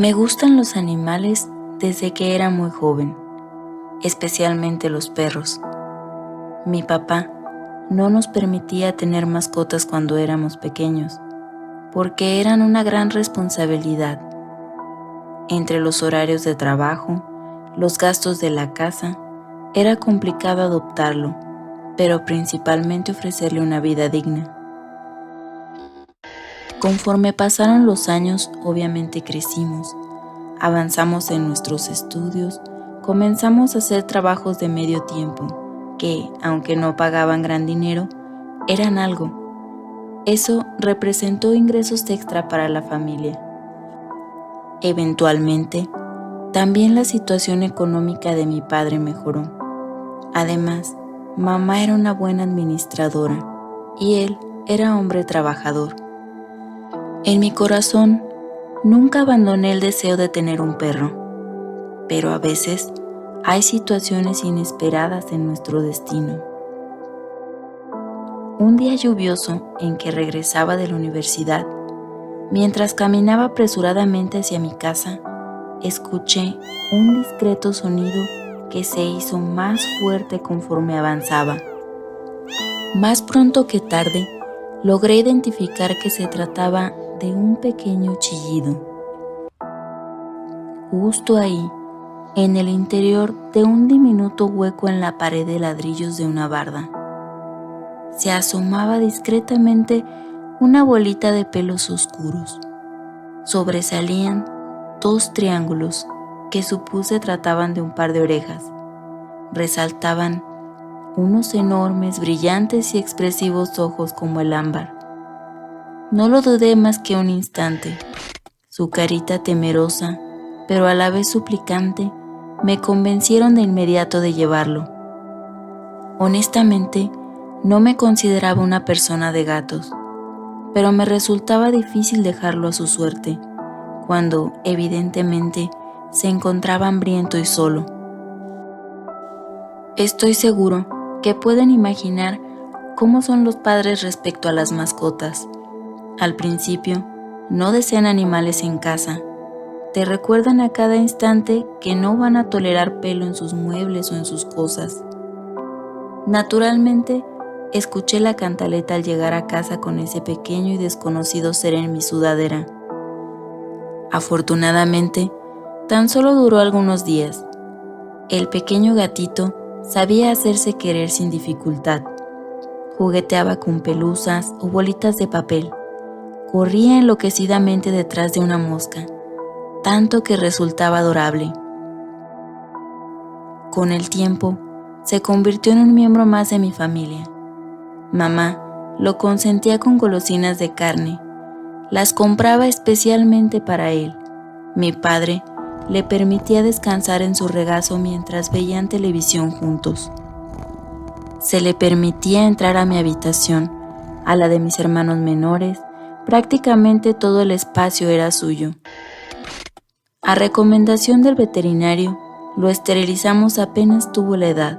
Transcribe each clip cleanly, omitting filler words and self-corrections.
Me gustan los animales desde que era muy joven, especialmente los perros. Mi papá no nos permitía tener mascotas cuando éramos pequeños, porque eran una gran responsabilidad. Entre los horarios de trabajo, los gastos de la casa, era complicado adoptarlo, pero principalmente ofrecerle una vida digna. Conforme pasaron los años, obviamente crecimos, avanzamos en nuestros estudios, comenzamos a hacer trabajos de medio tiempo, que, aunque no pagaban gran dinero, eran algo. Eso representó ingresos extra para la familia. Eventualmente, también la situación económica de mi padre mejoró. Además, mamá era una buena administradora y él era hombre trabajador. En mi corazón, nunca abandoné el deseo de tener un perro, pero a veces hay situaciones inesperadas en nuestro destino. Un día lluvioso en que regresaba de la universidad, mientras caminaba apresuradamente hacia mi casa, escuché un discreto sonido que se hizo más fuerte conforme avanzaba. Más pronto que tarde, logré identificar que se trataba de un pequeño chillido. Justo ahí, en el interior de un diminuto hueco en la pared de ladrillos de una barda, se asomaba discretamente una bolita de pelos oscuros. Sobresalían 2 triángulos que supuse trataban de un par de orejas. Resaltaban unos enormes, brillantes y expresivos ojos como el ámbar. No lo dudé más que un instante. Su carita temerosa, pero a la vez suplicante, me convencieron de inmediato de llevarlo. Honestamente, no me consideraba una persona de gatos, pero me resultaba difícil dejarlo a su suerte, cuando, evidentemente, se encontraba hambriento y solo. Estoy seguro que pueden imaginar cómo son los padres respecto a las mascotas. Al principio, no desean animales en casa. Te recuerdan a cada instante que no van a tolerar pelo en sus muebles o en sus cosas. Naturalmente, escuché la cantaleta al llegar a casa con ese pequeño y desconocido ser en mi sudadera. Afortunadamente, tan solo duró algunos días. El pequeño gatito sabía hacerse querer sin dificultad. Jugueteaba con pelusas o bolitas de papel. Corría enloquecidamente detrás de una mosca, tanto que resultaba adorable. Con el tiempo, se convirtió en un miembro más de mi familia. Mamá lo consentía con golosinas de carne. Las compraba especialmente para él. Mi padre le permitía descansar en su regazo mientras veían televisión juntos. Se le permitía entrar a mi habitación, a la de mis hermanos menores. Prácticamente todo el espacio era suyo. A recomendación del veterinario, lo esterilizamos apenas tuvo la edad.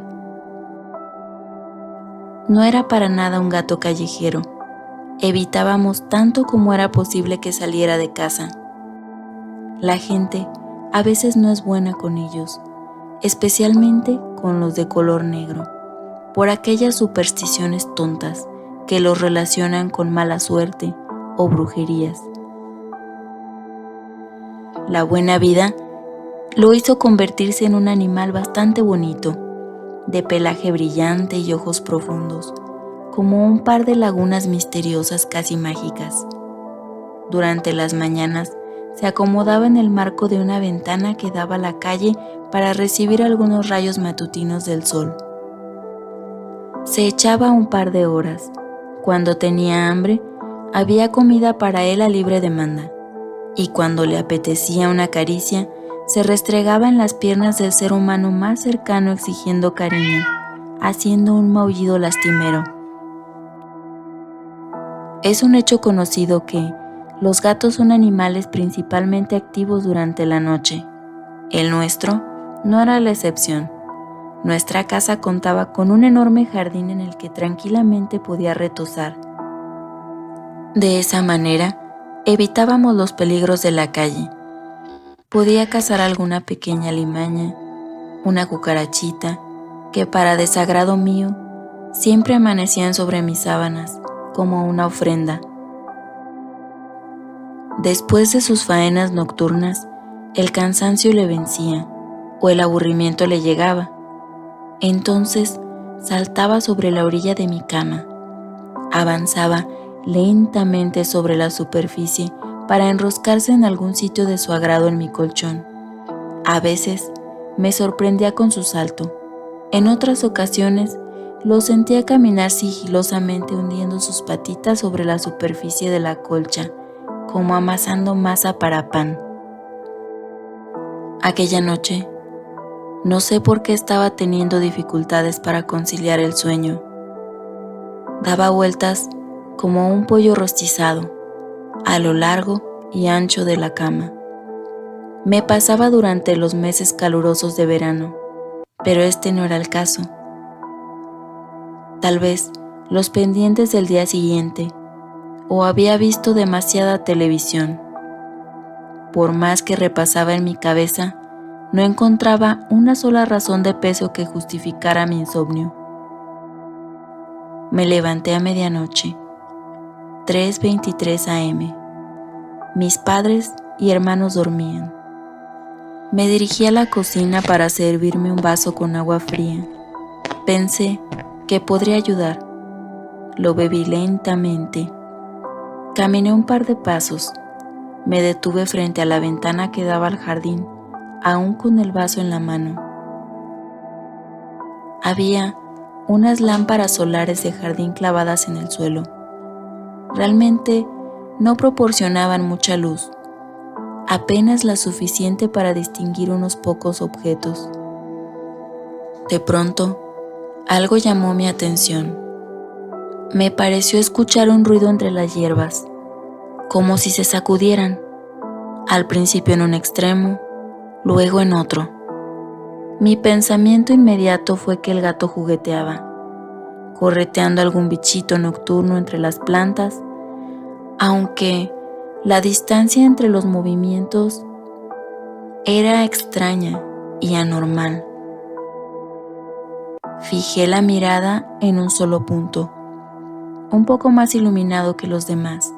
No era para nada un gato callejero. Evitábamos tanto como era posible que saliera de casa. La gente a veces no es buena con ellos, especialmente con los de color negro, por aquellas supersticiones tontas que los relacionan con mala suerte o brujerías. La buena vida lo hizo convertirse en un animal bastante bonito, de pelaje brillante y ojos profundos, como un par de lagunas misteriosas casi mágicas. Durante las mañanas se acomodaba en el marco de una ventana que daba a la calle para recibir algunos rayos matutinos del sol. Se echaba un par de horas. Cuando tenía hambre, había comida para él a libre demanda, y cuando le apetecía una caricia, se restregaba en las piernas del ser humano más cercano exigiendo cariño, haciendo un maullido lastimero. Es un hecho conocido que los gatos son animales principalmente activos durante la noche. El nuestro no era la excepción. Nuestra casa contaba con un enorme jardín en el que tranquilamente podía retozar. De esa manera, evitábamos los peligros de la calle. podía cazar alguna pequeña alimaña, una cucarachita, que para desagrado mío siempre amanecían sobre mis sábanas como una ofrenda. Después de sus faenas nocturnas, el cansancio le vencía o el aburrimiento le llegaba. Entonces saltaba sobre la orilla de mi cama, avanzaba lentamente sobre la superficie para enroscarse en algún sitio de su agrado en mi colchón. A veces me sorprendía con su salto. En otras ocasiones lo sentía caminar sigilosamente hundiendo sus patitas sobre la superficie de la colcha, como amasando masa para pan. Aquella noche, no sé por qué estaba teniendo dificultades para conciliar el sueño. Daba vueltas como un pollo rostizado a lo largo y ancho de la cama. Me pasaba durante los meses calurosos de verano, pero este no era el caso. Tal vez los pendientes del día siguiente, o había visto demasiada televisión. Por más que repasaba en mi cabeza, no encontraba una sola razón de peso que justificara mi insomnio. Me levanté a medianoche, 3:23 a.m. Mis padres y hermanos dormían. Me dirigí a la cocina para servirme un vaso con agua fría. Pensé que podría ayudar. Lo bebí lentamente. Caminé un par de pasos. Me detuve frente a la ventana que daba al jardín, aún con el vaso en la mano. Había unas lámparas solares de jardín clavadas en el suelo. Realmente no proporcionaban mucha luz, apenas la suficiente para distinguir unos pocos objetos. De pronto, algo llamó mi atención. Me pareció escuchar un ruido entre las hierbas, como si se sacudieran, al principio en un extremo, luego en otro. Mi pensamiento inmediato fue que el gato jugueteaba, correteando algún bichito nocturno entre las plantas, aunque la distancia entre los movimientos era extraña y anormal. Fijé la mirada en un solo punto, un poco más iluminado que los demás.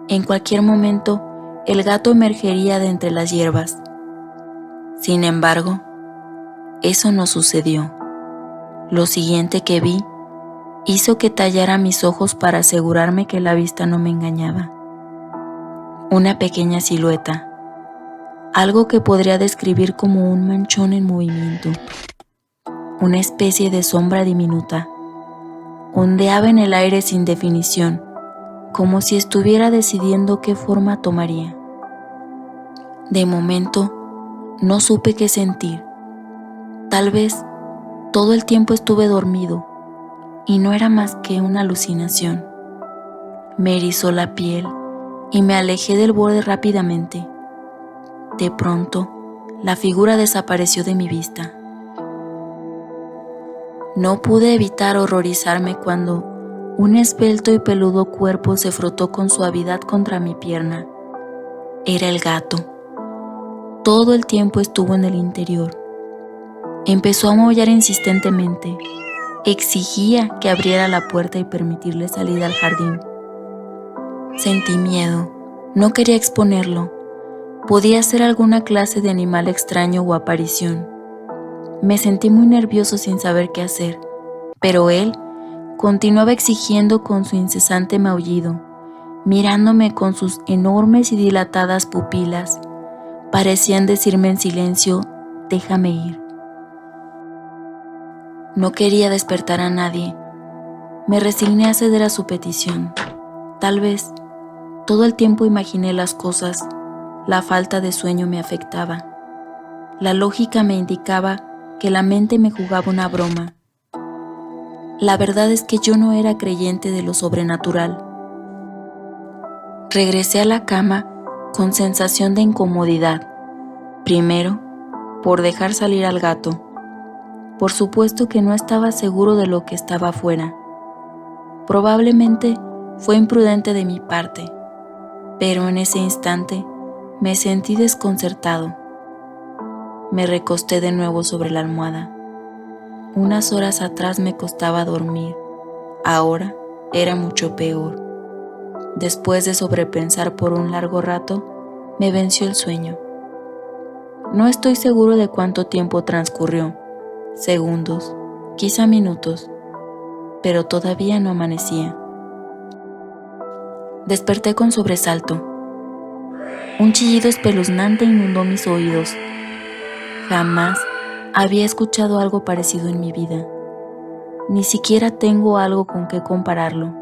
En cualquier momento, el gato emergería de entre las hierbas. Sin embargo, eso no sucedió. Lo siguiente que vi hizo que tallara mis ojos para asegurarme que la vista no me engañaba. Una pequeña silueta, algo que podría describir como un manchón en movimiento, una especie de sombra diminuta, ondeaba en el aire sin definición, como si estuviera decidiendo qué forma tomaría. De momento, no supe qué sentir. Tal vez todo el tiempo estuve dormido y no era más que una alucinación. Me erizó la piel y me alejé del borde rápidamente. De pronto, la figura desapareció de mi vista. No pude evitar horrorizarme cuando un esbelto y peludo cuerpo se frotó con suavidad contra mi pierna. Era el gato. Todo el tiempo estuvo en el interior. Empezó a maullar insistentemente. Exigía que abriera la puerta y permitirle salir al jardín. Sentí miedo. No quería exponerlo. Podía ser alguna clase de animal extraño o aparición. Me sentí muy nervioso sin saber qué hacer, pero él continuaba exigiendo con su incesante maullido, mirándome con sus enormes y dilatadas pupilas. Parecían decirme en silencio, déjame ir. No quería despertar a nadie. Me resigné a ceder a su petición. Tal vez, todo el tiempo imaginé las cosas. La falta de sueño me afectaba. La lógica me indicaba que la mente me jugaba una broma. La verdad es que yo no era creyente de lo sobrenatural. Regresé a la cama con sensación de incomodidad. Primero, por dejar salir al gato. Por supuesto que no estaba seguro de lo que estaba afuera. Probablemente fue imprudente de mi parte, pero en ese instante Me sentí desconcertado. Me recosté de nuevo sobre la almohada. Unas horas atrás me costaba dormir, ahora era mucho peor. Después de sobrepensar por un largo rato, me venció el sueño. No estoy seguro de cuánto tiempo transcurrió, segundos, quizá minutos, pero todavía no amanecía. Desperté con sobresalto. Un chillido espeluznante inundó mis oídos. Jamás había escuchado algo parecido en mi vida. Ni siquiera tengo algo con qué compararlo.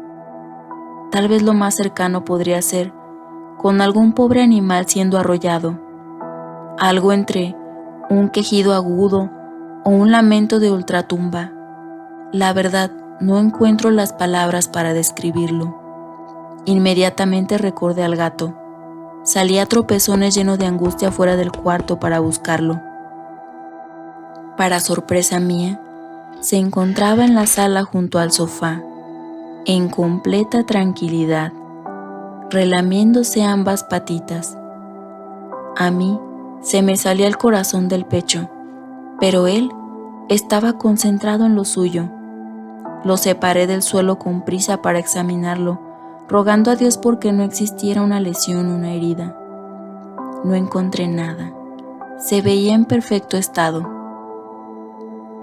Tal vez lo más cercano podría ser con algún pobre animal siendo arrollado. Algo entre un quejido agudo o un lamento de ultratumba. La verdad, no encuentro las palabras para describirlo. Inmediatamente recordé al gato. Salí a tropezones lleno de angustia fuera del cuarto para buscarlo. Para sorpresa mía, se encontraba en la sala junto al sofá, en completa tranquilidad, relamiéndose ambas patitas. A mí se me salía el corazón del pecho, pero él estaba concentrado en lo suyo. Lo separé del suelo con prisa para examinarlo, rogando a Dios porque no existiera una lesión o una herida. No encontré nada. Se veía en perfecto estado.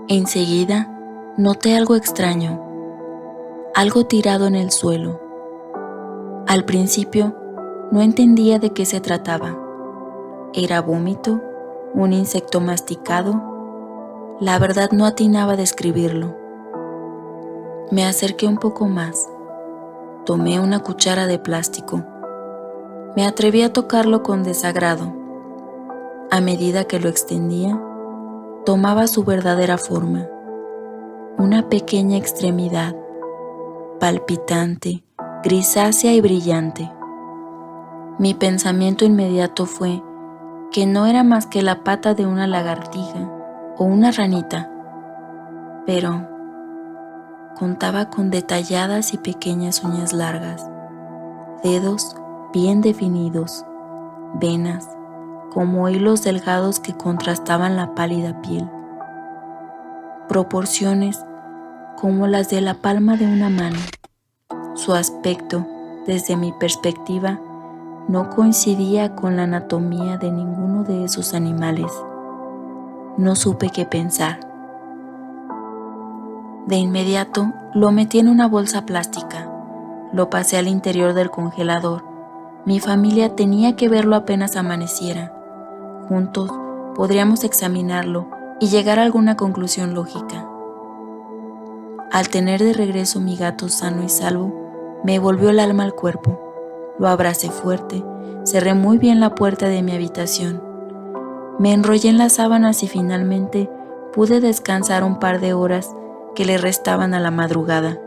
Enseguida noté algo extraño, algo tirado en el suelo. Al principio no entendía de qué se trataba. ¿Era vómito? ¿Un insecto masticado? La verdad no atinaba a describirlo. Me acerqué un poco más. Tomé una cuchara de plástico. Me atreví a tocarlo con desagrado. A medida que lo extendía, tomaba su verdadera forma. Una pequeña extremidad, palpitante, grisácea y brillante. Mi pensamiento inmediato fue que no era más que la pata de una lagartija o una ranita, pero contaba con detalladas y pequeñas uñas largas, dedos bien definidos, venas como hilos delgados que contrastaban la pálida piel, proporciones como las de la palma de una mano. Su aspecto, desde mi perspectiva, no coincidía con la anatomía de ninguno de esos animales. No supe qué pensar. De inmediato lo metí en una bolsa plástica. Lo pasé al interior del congelador. Mi familia tenía que verlo apenas amaneciera. Juntos podríamos examinarlo y llegar a alguna conclusión lógica. Al tener de regreso mi gato sano y salvo, me volvió el alma al cuerpo. Lo abracé fuerte, cerré muy bien la puerta de mi habitación. Me enrollé en las sábanas y finalmente pude descansar un par de horas que le restaban a la madrugada.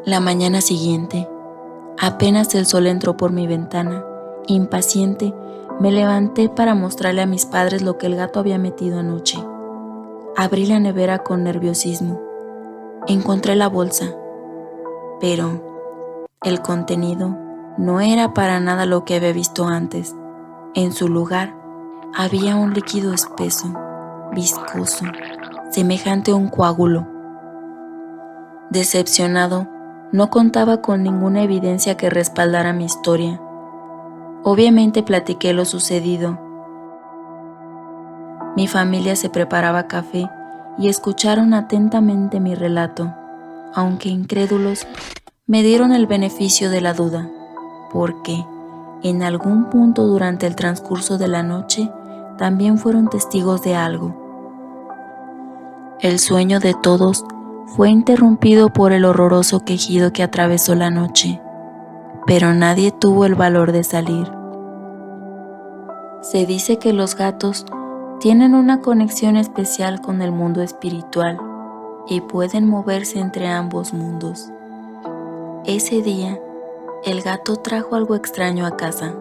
La mañana siguiente, apenas el sol entró por mi ventana, impaciente, me levanté para mostrarle a mis padres lo que el gato había metido anoche. Abrí la nevera con nerviosismo. Encontré la bolsa, pero el contenido no era para nada lo que había visto antes. En su lugar había un líquido espeso, viscoso, semejante a un coágulo. Decepcionado, no contaba con ninguna evidencia que respaldara mi historia. Obviamente platiqué lo sucedido. Mi familia se preparaba café y escucharon atentamente mi relato, aunque incrédulos, me dieron el beneficio de la duda, porque en algún punto durante el transcurso de la noche también fueron testigos de algo. El sueño de todos fue interrumpido por el horroroso quejido que atravesó la noche, pero nadie tuvo el valor de salir. Se dice que los gatos tienen una conexión especial con el mundo espiritual y pueden moverse entre ambos mundos. Ese día, el gato trajo algo extraño a casa.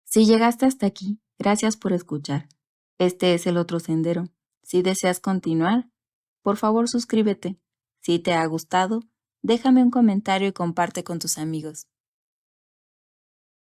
Si llegaste hasta aquí, gracias por escuchar. Este es el otro sendero. Si deseas continuar, por favor suscríbete. Si te ha gustado, Déjame un comentario y comparte con tus amigos.